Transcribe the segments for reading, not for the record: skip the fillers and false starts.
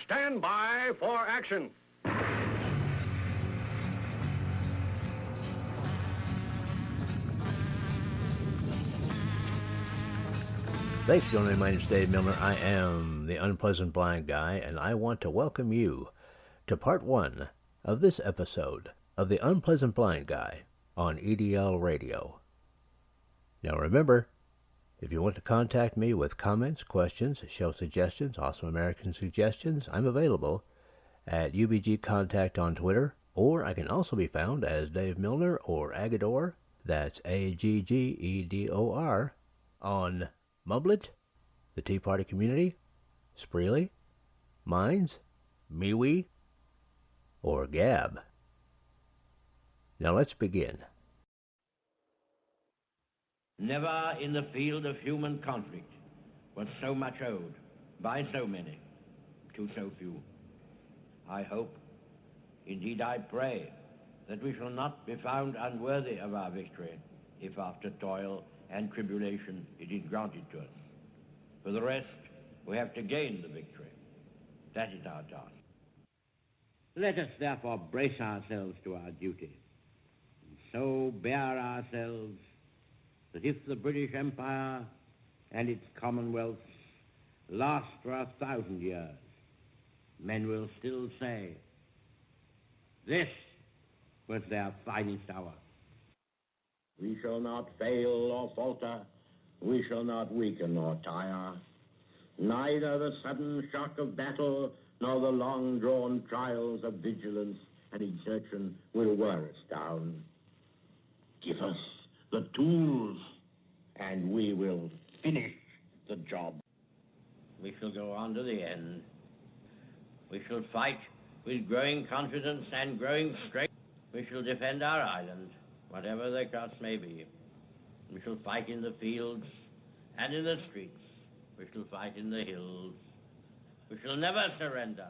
stand by for action. Thanks, gentlemen. My name is Dave Milner. I am the Unpleasant Blind Guy, and I want to welcome you to part one of this episode of the Unpleasant Blind Guy on EDL Radio. Now remember, if you want to contact me with comments, questions, show suggestions, Awesome American suggestions, I'm available at UBG Contact on Twitter, or I can also be found as Dave Milner or Agador, that's Aggedor, on Mublet, the Tea Party Community, Spreely, Minds, MeWe, or Gab. Now let's begin. Never in the field of human conflict was so much owed by so many to so few. I hope, indeed I pray, that we shall not be found unworthy of our victory if after toil and tribulation it is granted to us. For the rest, we have to gain the victory. That is our task. Let us therefore brace ourselves to our duty, and so bear ourselves that if the British Empire and its commonwealths last for 1,000 years, men will still say, this was their finest hour. We shall not fail or falter. We shall not weaken or tire. Neither the sudden shock of battle nor the long-drawn trials of vigilance and exertion will wear us down. Give us the tools, and we will finish the job. We shall go on to the end. We shall fight with growing confidence and growing strength. We shall defend our island, whatever the cost may be. We shall fight in the fields and in the streets. We shall fight in the hills. We shall never surrender.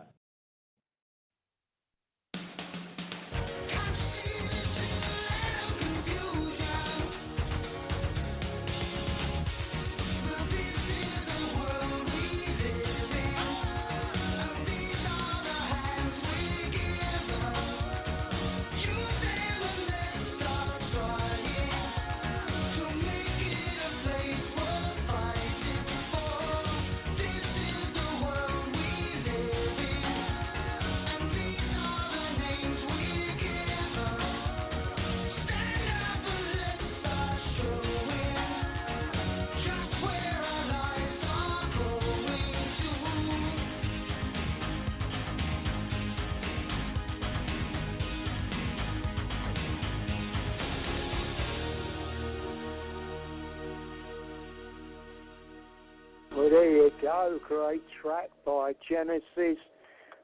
Well, there you go. Great track by Genesis,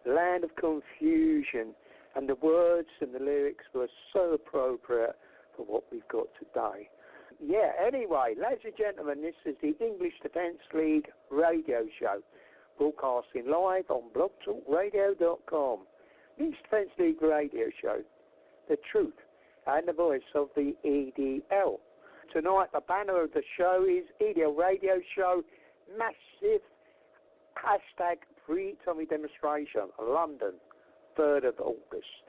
Land of Confusion. And the words and the lyrics were so appropriate for what we've got today. Yeah, anyway, ladies and gentlemen, this is the English Defence League radio show, broadcasting live on blogtalkradio.com. The English Defence League radio show, the truth and the voice of the EDL. Tonight, the banner of the show is EDL Radio Show, massive hashtag Free Tommy demonstration, London, 3rd of August.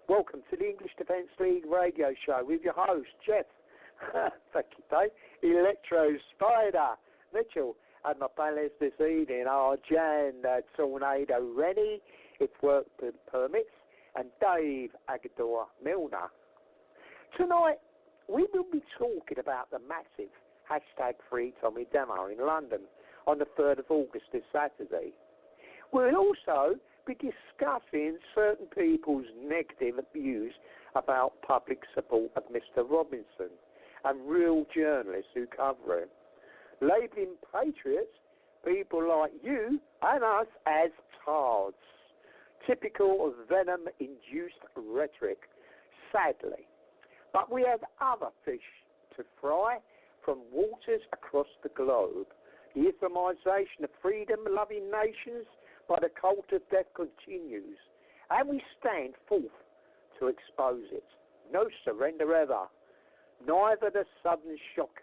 Welcome to the English Defence League radio show with your host, Jeff. Thank you, Dave. Electro Spider Mitchell, and my panelists this evening are Jan Tornado Rennie, if work permits, and Dave Agador Milner. Tonight, we will be talking about the massive hashtag Free Tommy demo in London on the 3rd of August this Saturday. We'll also be discussing certain people's negative views about public support of Mr. Robinson and real journalists who cover him, labelling patriots, people like you and us, as tards. Typical of venom-induced rhetoric, sadly. But we have other fish to fry from waters across the globe. The Islamization of freedom-loving nations by the cult of death continues, and we stand forth to expose it. No surrender ever. Neither the sudden shock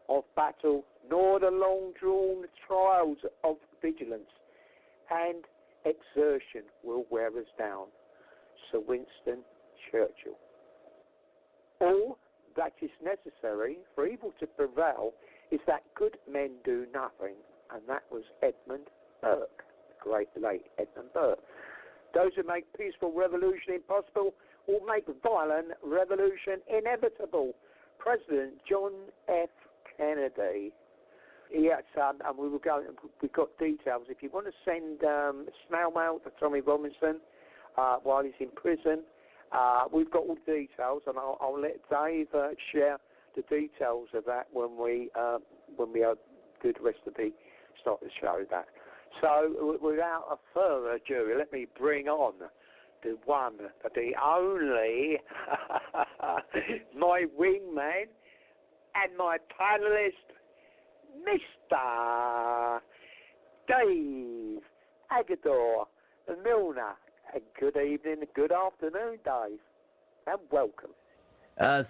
of battle nor the long-drawn trials of vigilance. And exertion will wear us down. Sir Winston Churchill. All that is necessary for evil to prevail is that good men do nothing, and that was Edmund Burke, the great late Edmund Burke. Those who make peaceful revolution impossible will make violent revolution inevitable. President John F. Kennedy. Yes, and we will go. We've got details. If you want to send snail mail to Tommy Robinson while he's in prison, we've got all the details, and I'll let Dave share the details of that when we do the rest of the start the show. That. So, without a further ado, let me bring on the one, the only, my wingman and my panelist, Mr. Dave Agador Milner. Good evening, good afternoon, Dave, and welcome.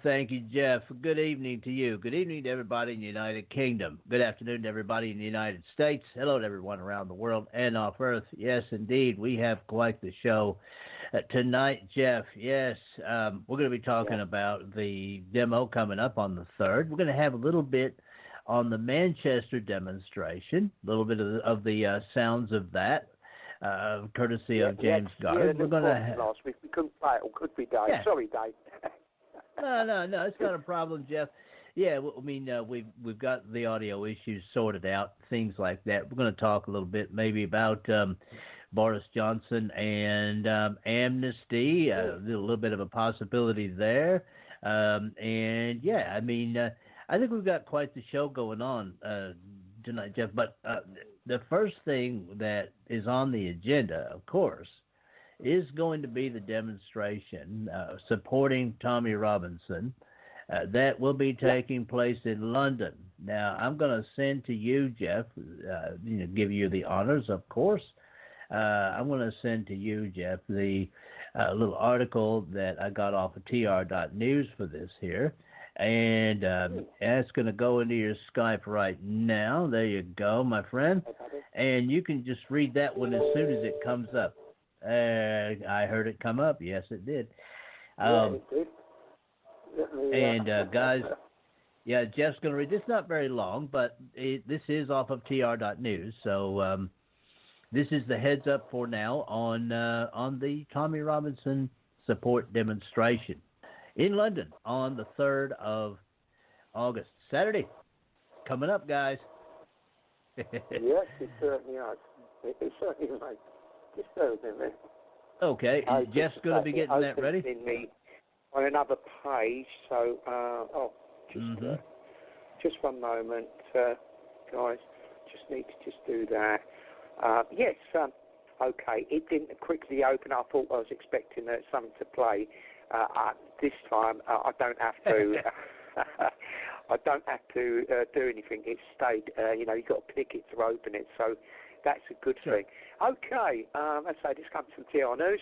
Thank you, Jeff. Good evening to you. Good evening to everybody in the United Kingdom. Good afternoon to everybody in the United States. Hello to everyone around the world and off Earth. Yes, indeed, we have quite the show tonight, Jeff. Yes, we're going to be talking about the demo coming up on the 3rd. We're going to have a little bit on the Manchester demonstration, a little bit of the sounds of that, courtesy of James Goddard. We're going to last week we couldn't play it, or could we, Dave? Yeah. Sorry, Dave. No, it's not a problem, Jeff. Yeah, I mean, we've got the audio issues sorted out, things like that. We're going to talk a little bit maybe about Boris Johnson and amnesty, a little bit of a possibility there. And, yeah, I mean, I think we've got quite the show going on tonight, Jeff. But the first thing that is on the agenda, of course, is going to be the demonstration supporting Tommy Robinson that will be taking place in London. Now, I'm going to send to you, Jeff, give you the honors, of course. I'm going to send to you, Jeff, the little article that I got off of tr.news for this here. And that's going to go into your Skype right now. There you go, my friend. And you can just read that one as soon as it comes up. I heard it come up. Yes, it did. It did. And guys, yeah, Jeff's going to read. It's not very long, but this is off of tr.news. So this is the heads up for now on the Tommy Robinson support demonstration in London on the 3rd of August, Saturday. Coming up, guys. Yes, it certainly is. It certainly is. Just bear with me. Okay, Jeff's going to be getting that ready? On another page, so, just one moment, guys. Just need to just do that. Yes, okay, it didn't quickly open. I thought I was expecting something to play. This time, I don't have to. I don't have to do anything. It stayed. You've got to pick it to open it. So that's a good thing. Okay, let's say this comes from TR News.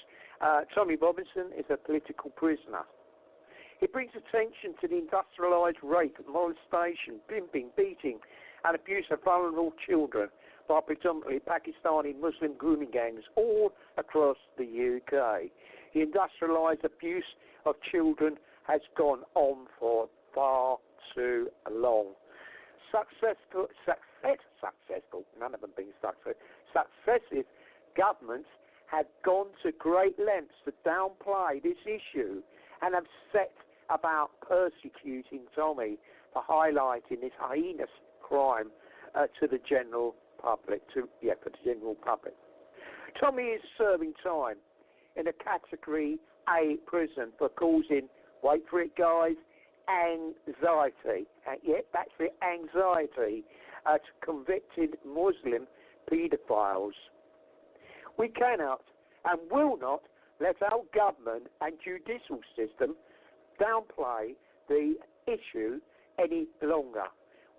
Tommy Robinson is a political prisoner. He brings attention to the industrialised rape, molestation, pimping, beating, and abuse of vulnerable children by predominantly Pakistani Muslim grooming gangs all across the UK. The industrialised abuse of children has gone on for far too long. Successful, none of them being successive governments have gone to great lengths to downplay this issue and have set about persecuting Tommy for highlighting this heinous crime to the general public. For the general public. Tommy is serving time in a Category A prison for causing, wait for it, guys, anxiety. That's it, anxiety to convicted Muslim paedophiles. We cannot and will not let our government and judicial system downplay the issue any longer.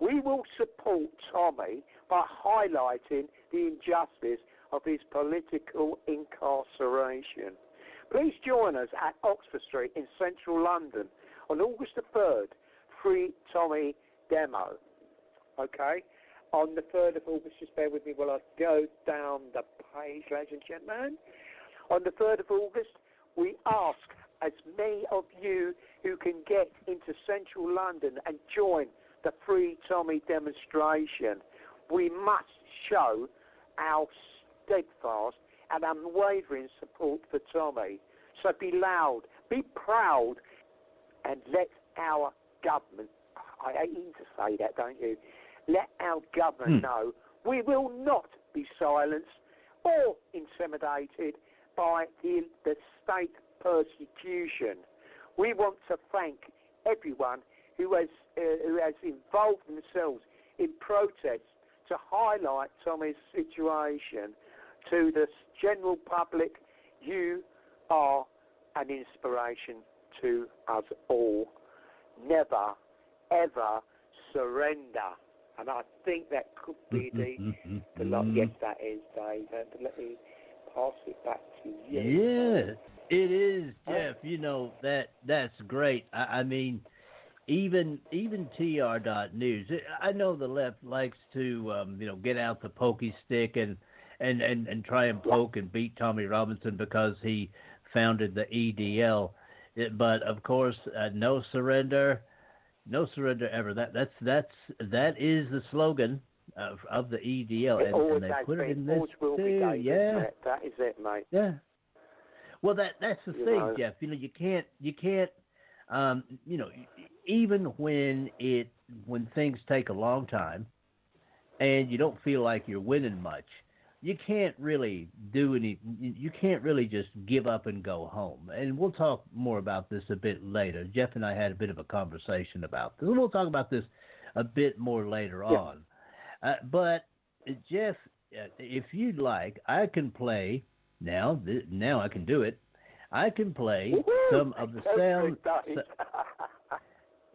We will support Tommy by highlighting the injustice of his political incarceration. Please join us at Oxford Street in central London on August the 3rd, Free Tommy Demo. Okay? On the 3rd of August, just bear with me while I go down the page, ladies and gentlemen. On the 3rd of August, we ask as many of you who can get into central London and join the Free Tommy demonstration. We must show our steadfast and unwavering support for Tommy. So be loud, be proud, and let our government, I hate to say that, don't you? Let our government know we will not be silenced or intimidated by the state persecution. We want to thank everyone who has involved themselves in protests to highlight Tommy's situation. To the general public, you are an inspiration to us all. Never, ever surrender. And I think that could be the lot. Yes, that is, Dave. Let me pass it back to you. Yes, it is, Jeff. You know, that's great. I mean, even TR.News. I know the left likes to, get out the pokey stick and try and poke and beat Tommy Robinson because he founded the EDL. But of course, no surrender. No surrender ever. That is the slogan of the EDL, and they put it in this too. Yeah, that is it, mate. Yeah. Well, that's the thing, Jeff. You can't. Even when things take a long time, and you don't feel like you're winning much, you can't really do any. You can't really just give up and go home. And we'll talk more about this a bit later. Jeff and I had a bit of a conversation about this. We'll talk about this a bit more later on. But Jeff, if you'd like, I can play now. Now I can do it. I can play some of the sound.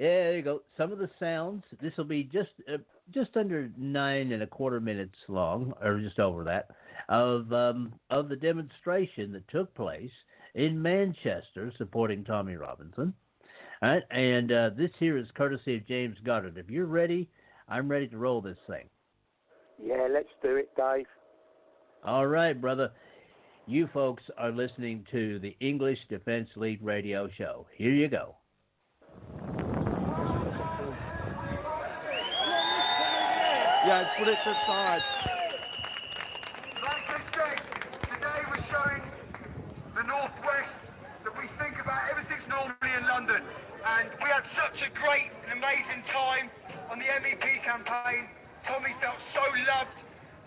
Yeah, there you go. Some of the sounds. This will be just under 9 1/4 minutes long, or just over that, of the demonstration that took place in Manchester supporting Tommy Robinson. All right, and this here is courtesy of James Goddard. If you're ready, I'm ready to roll this thing. Yeah, let's do it, Dave. All right, brother. You folks are listening to the English Defense League radio show. Here you go. Yeah, split it to sides. Like I said, today we're showing the Northwest that we think about everything's normally in London. And we had such a great and amazing time on the MEP campaign. Tommy felt so loved,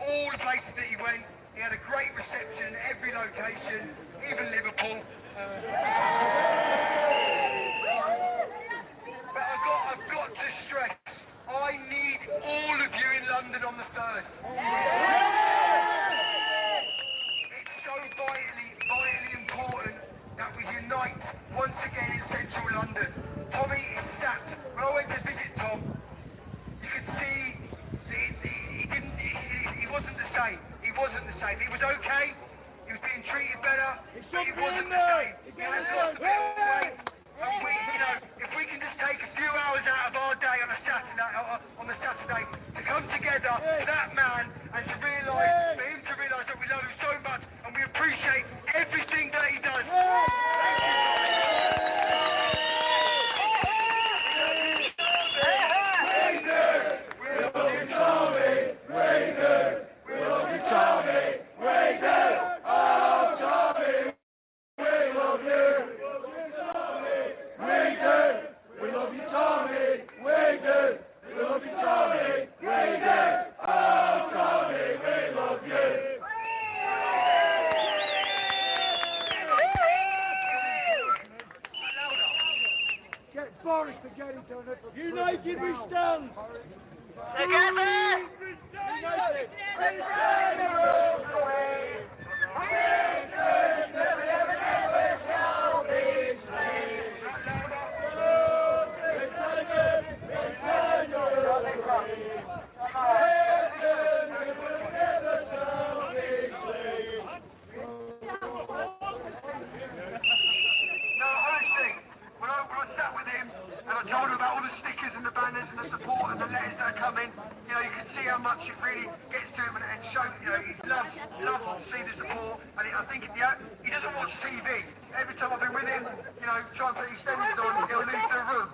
all the places that he went. He had a great reception in every location, even Liverpool. But I've got to stress, I need all of you in London on the 1st. It's so vitally important that we unite once again in central London. Tommy is sapped. When I went to visit Tom, you could see he wasn't the same. He wasn't the same. He was okay. He was being treated better, but he wasn't the same. He has lost a bit of weight. And we, if we can just take a few hours out of our day on the Saturday to come together for that man and to realise, for him to realise that we love him so much and we appreciate everything that he does. United we stand! Together! United! I told him about all the stickers and the banners and the support and the letters that are coming. You know, you can see see how much it really gets to him and show, you know, he loves to see the support. And I think he doesn't watch TV. Every time I've been with him, you know, trying to put EastEnders on, he'll leave the room.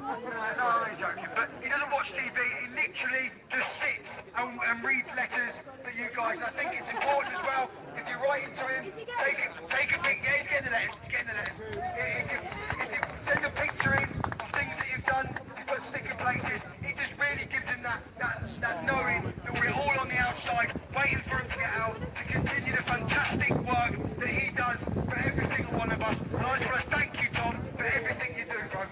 No, I'm only joking. But he doesn't watch TV. He literally just sits and reads letters for you guys. And I think it's important as well, if you write into him, take a pic. Yeah, he's getting the letters. He's getting the letters. If you send a picture in of things that you've done, you put sticker places, it just really gives him that knowing that we're all on the outside, waiting for him to get out, to continue the fantastic work that he does for every single one of us. And I just want to thank you, Tom, for everything you do, bro.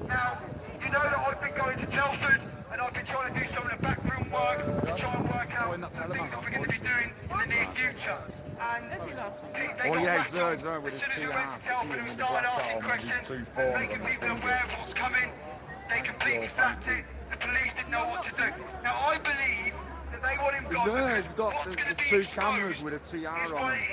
Now, you know that I've been going to Telford and I've been trying to do some of the backroom work to try and work out the things that we're going to be doing in the near future. And they got back to as soon as we went to Telford and we started asking questions and making people aware of what's coming, they completely flapped it. The police didn't know what to do. Now, I believe that they want him gone because what's going to be two cameras with a TR on them.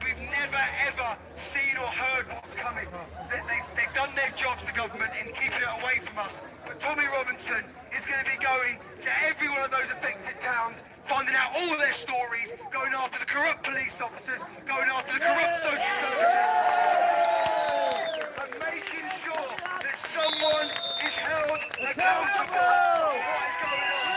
We've never ever seen or heard what's coming. They've done their jobs, the government, in keeping it away from us. But Tommy Robinson is going to be going to every one of those affected towns, finding out all their stories, going after the corrupt police officers, going after the corrupt social services, and making sure that someone is held accountable for what is going on.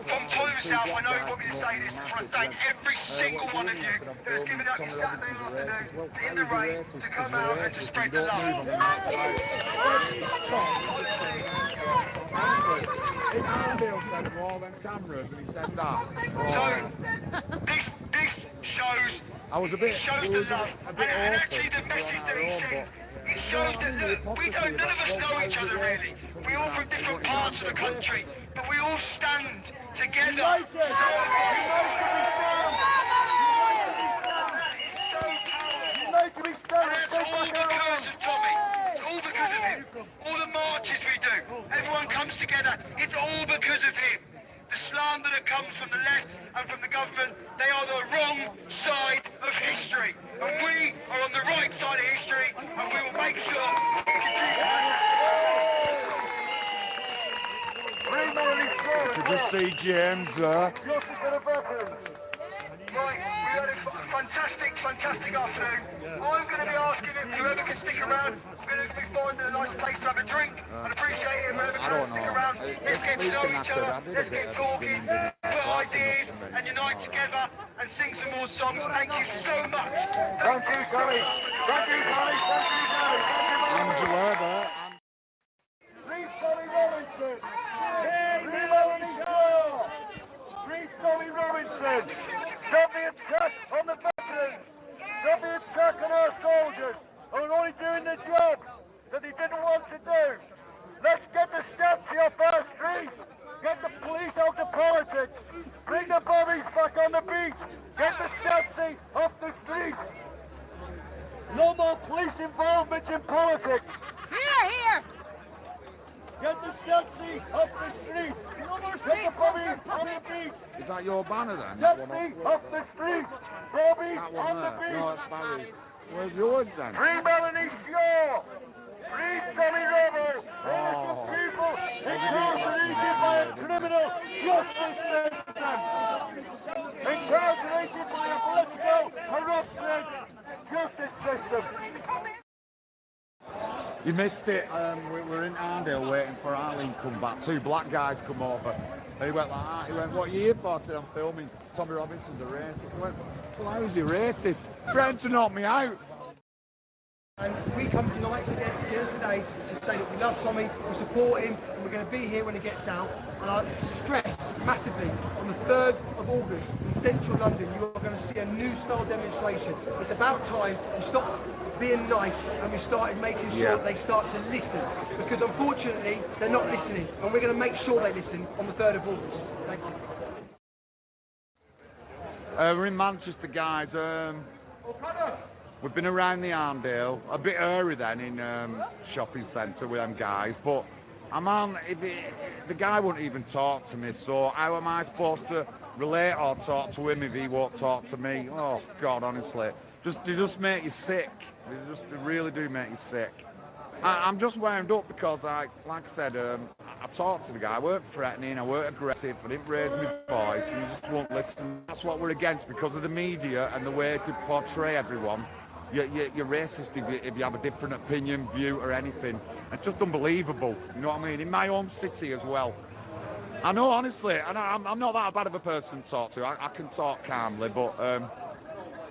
From Toyer's I know you want me to say this, I want to thank every single one of you that has given up your Saturday afternoon in the rain to come out and to spread the love. So, this shows, the love, and actually the message that he sent, it shows that none of us know each other really. We're all from different parts of the country, but we all stand together. All the marches we do, everyone comes together, it's all because of him. The slander that comes from the left and from the government, they are the wrong side of history. And we are on the right side of history, and we will make sure we continue. Just see James there. Right, we had a fantastic afternoon. I'm going to be asking if whoever can stick around, we're going to be finding a nice place to have a drink. I'd appreciate it if whoever can stick around. Let's get to know each other, let's get talking, put ideas and unite together and sing some more songs. Thank you so much. Thank you, Gary. Thank you, Gary. Thank you, Gary. Angela there. Please, Tommy Robinson. Please, Tommy Robinson. Stop the attack on the veterans. Stop the attack on our soldiers who are only doing the job that they didn't want to do. Let's get the Stepsy off our streets. Get the police out of politics. Bring the bobbies back on the beach. Get the Stepsy off the streets. No more police involvement in politics. Here. Get the Stepsy off the streets. Get the bobbies on the beach. Is that your banner then? Stepsy off the streets. Bobbies on the beach. No, it's Barry's. Where's yours then? Free Melanie Shaw. Free Tommy Roberts. Innocent people incarcerated by a criminal justice system. Incarcerated by a political corrupted justice system. You missed it. We were in Arndale waiting for Arlene to come back. Two black guys come over. And he went like that. He went, "What are you here for?" I said, "I'm filming. Tommy Robinson's a racist." He went, "Well, how's he racist? Threatened to knock me out." And we come tonight here today to say that we love Tommy, we support him, and we're going to be here when he gets out. And I stress massively, on the 3rd of August in central London, you are going to see a new style demonstration. It's about time we stop being nice and we started making sure that they start to listen. Because unfortunately, they're not listening. And we're going to make sure they listen on the 3rd of August. Thank you. We're in Manchester, guys. We've been around the Arndale, a bit early then in shopping centre with them guys, but the guy won't even talk to me, so how am I supposed to relate or talk to him if he won't talk to me? Oh God, honestly, they just make you sick. They really do make you sick. I'm just wound up because like I said, I talked to the guy. I weren't threatening, I weren't aggressive, I didn't raise my voice, and he just won't listen. That's what we're against because of the media and the way to portray everyone. You're racist if you have a different opinion, view, or anything. It's just unbelievable. You know what I mean? In my own city as well. I know, honestly, and I'm not that bad of a person to talk to. I can talk calmly, but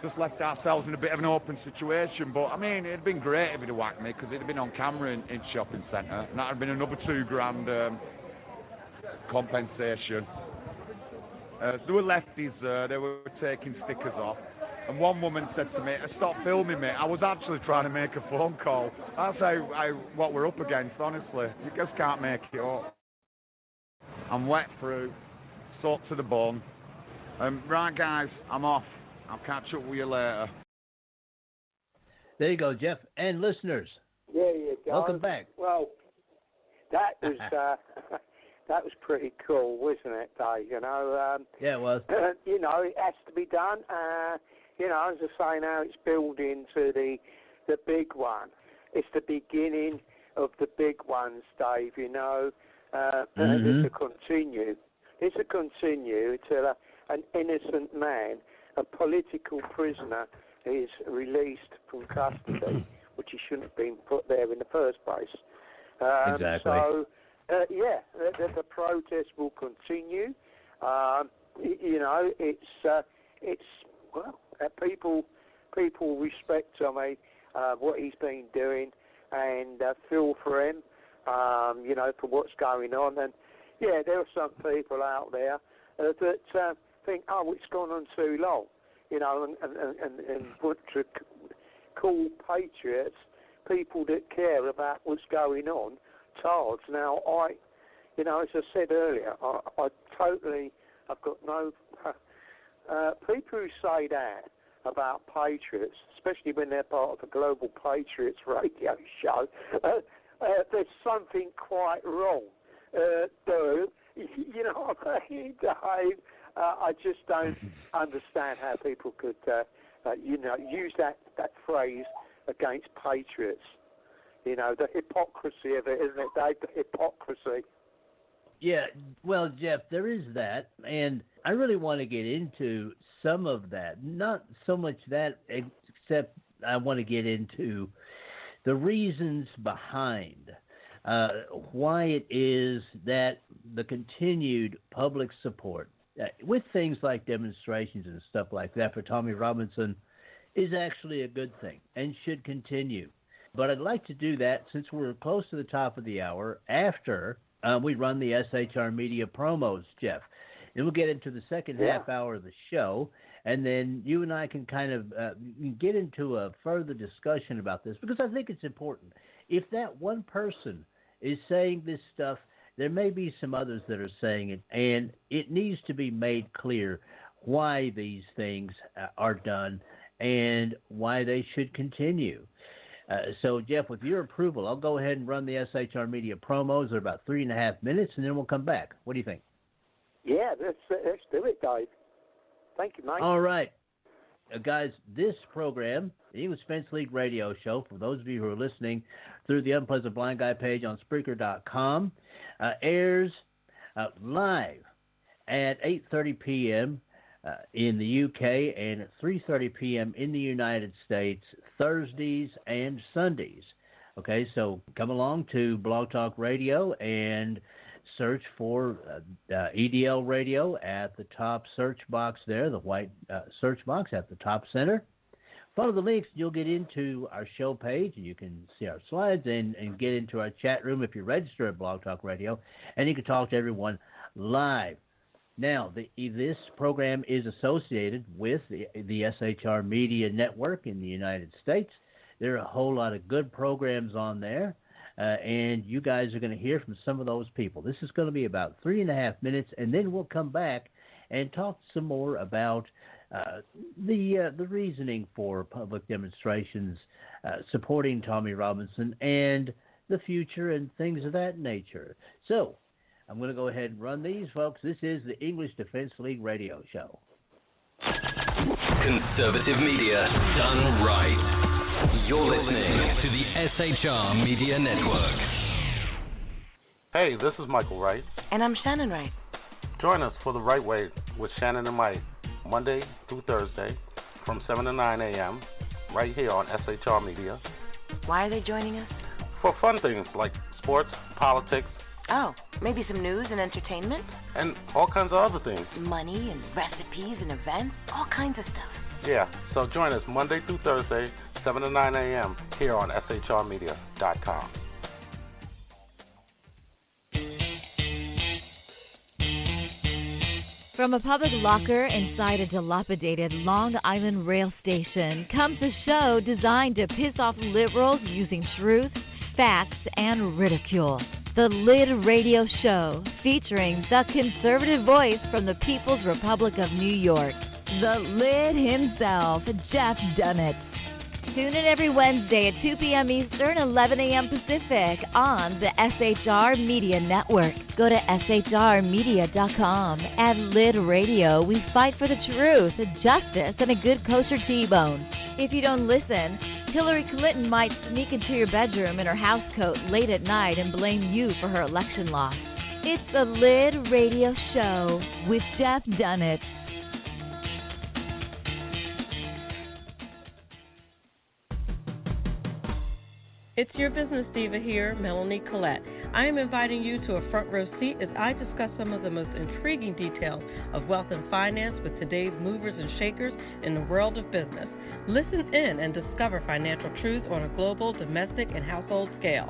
just left ourselves in a bit of an open situation. But I mean, it'd been great if he'd have whacked me because it'd have been on camera in shopping centre, and that'd have been another £2,000 compensation. There were lefties there. They were taking stickers off. And one woman said to me, "Stop filming me. I was actually trying to make a phone call." That's what we're up against, honestly. You just can't make it up. I'm wet through, soaked to the bone. Right, guys, I'm off. I'll catch up with you later. There you go, Jeff. And listeners, Yeah, you go. welcome back. Well, that was that was pretty cool, wasn't it, Dave? You know. Yeah, it was. You know, it has to be done. You know, as I say now, it's building to the big one. It's the beginning of the big ones, Dave. You know, it's a continue. It's a continue till an innocent man, a political prisoner, is released from custody, which he shouldn't have been put there in the first place. Exactly. So, the protest will continue. You know, it's well, people respect Tommy, what he's been doing, and feel for him, you know, for what's going on. And yeah, there are some people out there that think, oh, it's gone on too long, you know, and want to call patriots people that care about what's going on tards. Now, you know, as I said earlier, I've got no. People who say that about patriots, especially when they're part of the Global Patriots radio show, there's something quite wrong. You know what I mean, Dave? I just don't understand how people could, you know, use that phrase against patriots. You know, the hypocrisy of it, isn't it, Dave? The hypocrisy. Yeah, well, Jeff, there is that, and I really want to get into some of that. Not so much that, except I want to get into the reasons behind why it is that the continued public support with things like demonstrations and stuff like that for Tommy Robinson is actually a good thing and should continue. But I'd like to do that since we're close to the top of the hour after we run the SHR Media promos, Jeff. And we'll get into the second half hour of the show, and then you and I can kind of get into a further discussion about this, because I think it's important. If that one person is saying this stuff, there may be some others that are saying it, and it needs to be made clear why these things are done and why they should continue. So, Jeff, with your approval, I'll go ahead and run the SHR Media promos. They're about 3.5 minutes, and then we'll come back. What do you think? Yeah, let's do it, Dave. Thank you, mate. All right. Guys, this program, the English Fence League radio show, for those of you who are listening through the Unpleasant Blind Guy page on Spreaker.com, airs live at 8:30 p.m. In the UK and at 3:30 p.m. in the United States, Thursdays and Sundays. Okay, so come along to Blog Talk Radio and search for EDL Radio at the top search box there, the white search box at the top center. Follow the links, you'll get into our show page, and you can see our slides and get into our chat room if you register at Blog Talk Radio, and you can talk to everyone live. Now, this program is associated with the SHR Media Network in the United States. There are a whole lot of good programs on there, and you guys are going to hear from some of those people. This is going to be about 3.5 minutes, and then we'll come back and talk some more about the reasoning for public demonstrations supporting Tommy Robinson and the future and things of that nature. So I'm going to go ahead and run these, folks. This is the English Defense League radio show. Conservative media done right. You're listening to the SHR Media Network. Hey, this is Michael Wright. And I'm Shannon Wright. Join us for The Right Way with Shannon and Mike, Monday through Thursday from 7 to 9 a.m. right here on SHR Media. Why are they joining us? For fun things like sports, politics. Oh, maybe some news and entertainment? And all kinds of other things. Money and recipes and events, all kinds of stuff. Yeah, so join us Monday through Thursday, 7 to 9 a.m. here on shrmedia.com. From a public locker inside a dilapidated Long Island rail station comes a show designed to piss off liberals using truth, facts, and ridicule. The Lid Radio Show, featuring the conservative voice from the People's Republic of New York, the Lid himself, Jeff Dunnett. Tune in every Wednesday at 2 p.m. Eastern, 11 a.m. Pacific on the SHR Media Network. Go to shrmedia.com. At Lid Radio, we fight for the truth, justice, and a good kosher T-bone. If you don't listen, Hillary Clinton might sneak into your bedroom in her housecoat late at night and blame you for her election loss. It's the Lid Radio Show with Jeff Dunnett. It's your business diva here, Melanie Collette. I am inviting you to a front row seat as I discuss some of the most intriguing details of wealth and finance with today's movers and shakers in the world of business. Listen in and discover financial truths on a global, domestic, and household scale.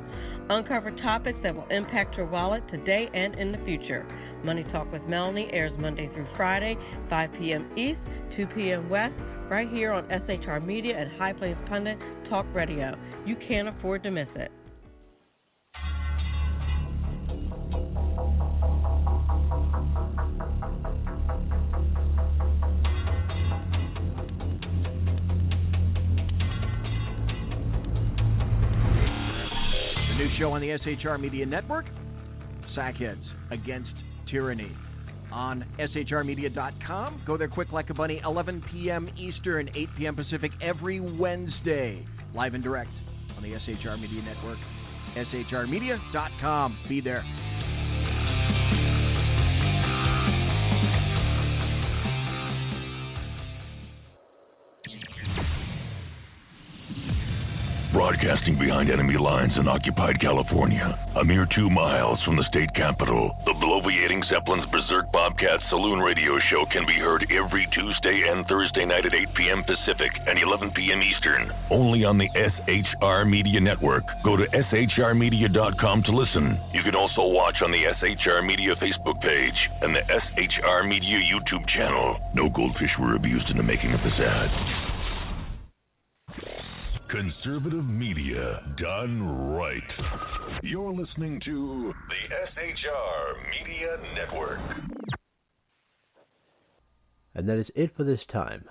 Uncover topics that will impact your wallet today and in the future. Money Talk with Melanie airs Monday through Friday, 5 p.m. East, 2 p.m. West, right here on SHR Media and High Plains Pundit Talk Radio. You can't afford to miss it. The new show on the SHR Media Network, Sackheads Against Tyranny. On shrmedia.com. Go there quick like a bunny, 11 p.m. Eastern, 8 p.m. Pacific every Wednesday. Live and direct on the SHR Media Network. shrmedia.com. Be there. Broadcasting behind enemy lines in occupied California, a mere 2 miles from the state capital, the bloviating Zeppelin's Berserk Bobcat Saloon Radio Show can be heard every Tuesday and Thursday night at 8 p.m. Pacific and 11 p.m. Eastern, only on the SHR Media Network. Go to shrmedia.com to listen. You can also watch on the SHR Media Facebook page and the SHR Media YouTube channel. No goldfish were abused in the making of this ad. Conservative media done right. You're listening to the SHR Media Network. And that is it for this time.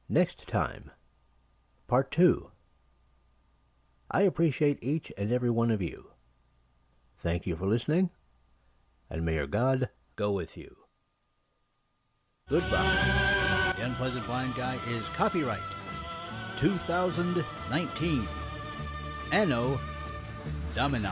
Next time, part 2. I appreciate each and every one of you. Thank you for listening, and may your God go with you. Goodbye. The Unpleasant Blind Guy is copyright 2019. Anno Domini.